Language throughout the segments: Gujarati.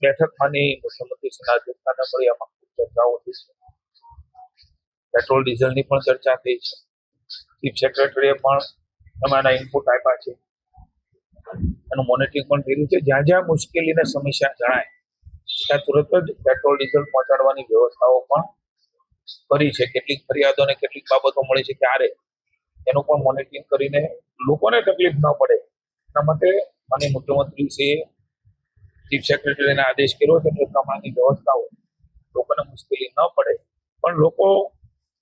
બેઠકમાંની મુખ્યમંત્રીશ્રીના અધ્યક્ષતાને મળી આમાં ખૂબ ચર્ચાઓ થઈ છે. પેટ્રોલ ડીઝલની પણ ચર્ચા થઈ છે. ચીફ સેક્રેટરીએ પણ તમારા ઇનપુટ આપ્યા છે. એનું મોનિટરિંગ પણ થઈ રહ્યું છે. જ્યાં જ્યાં મુશ્કેલીને સમસ્યા જણાય ત્યાં તુરંત જ પેટ્રોલ ડીઝલ પહોંચાડવાની વ્યવસ્થાઓ પણ કરી છે. કેટલીક ફરિયાદો અને કેટલીક બાબતો મળી છે ત્યારે એનું પણ મોનિટરિંગ કરીને લોકોને તકલીફ ન પડે એના માટે માનનીય મુખ્યમંત્રીશ્રીએ ચીફ સેક્રેટરીને આદેશ કર્યો છે કે પ્રમાણની વ્યવસ્થાઓ લોકોને મુશ્કેલી ન પડે પણ લોકો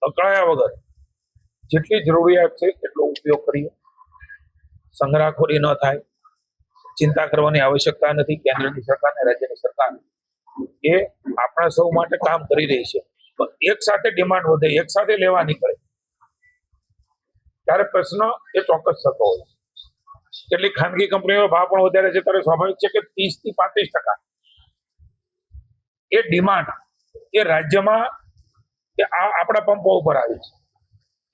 અકળાયા વગર જેટલી જરૂરિયાત છે એટલો ઉપયોગ કરીએ. સંગ્રહખોરી ન થાય, ચિંતા કરવાની આવશ્યકતા નથી. કેન્દ્રની સરકાર અને રાજ્યની સરકાર એ આપણા સૌ માટે કામ કરી રહી છે. એક સાથે ડિમાન્ડ વધે, એક સાથે લેવા નીકળે ત્યારે પ્રશ્ન એ ચોક્કસ થતો હોય. કેટલીક ખાનગી કંપનીઓ ભાવ પણ વધારે છે ત્યારે સ્વાભાવિક છે કે 30 થી 35% એ ડિમાન્ડ એ રાજ્યમાં કે આપણા પંપો ઉપર આવી છે.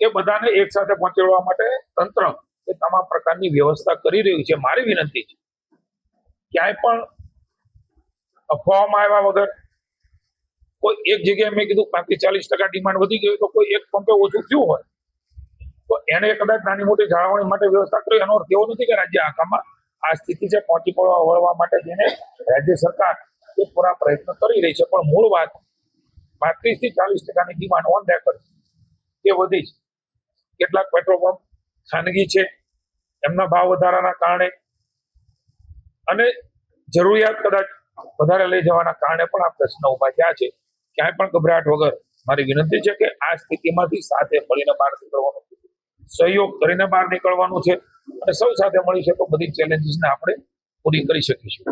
એ બધાને એક સાથે પહોંચાડવા માટે તંત્ર એ તમામ પ્રકારની વ્યવસ્થા કરી રહ્યું છે. મારી વિનંતી છે ક્યાંય પણ અફવામાં આવ્યા વગર કોઈ એક જગ્યાએ મેં કીધું 35-40% ડિમાન્ડ વધી ગઈ તો કોઈ એક પંપે ઓછું થયું હોય તો એને કદાચ નાની મોટી જાળવણી માટે વ્યવસ્થા કરી. એનો અર્થ એવો નથી કે રાજ્ય આખામાં આ સ્થિતિ છે પહોંચી વળવા માટે જેને રાજ્ય સરકાર એ પૂરા પ્રયત્ન કરી રહી છે. પણ મૂળ વાત 35 થી 40%ની ડિમાન્ડ ઓન રેકર્ડ એ વધી છે. કેટલાક પેટ્રોલ પંપ ખાનગી છે એમના ભાવ વધારાના કારણે અને જરૂરિયાત કદાચ વધારે લઈ જવાના કારણે પણ આ પ્રશ્ન ઉભા થયા છે. ક્યાંય પણ ગભરાટ વગર મારી વિનંતી છે કે આ સ્થિતિમાંથી સાથે મળીને બહાર નીકળવાનું, સહયોગ કરીને બહાર નીકળવાનું છે અને સૌ સાથે મળી છે તો બધી ચેલેન્જીસને આપણે પૂરી કરી શકીશું.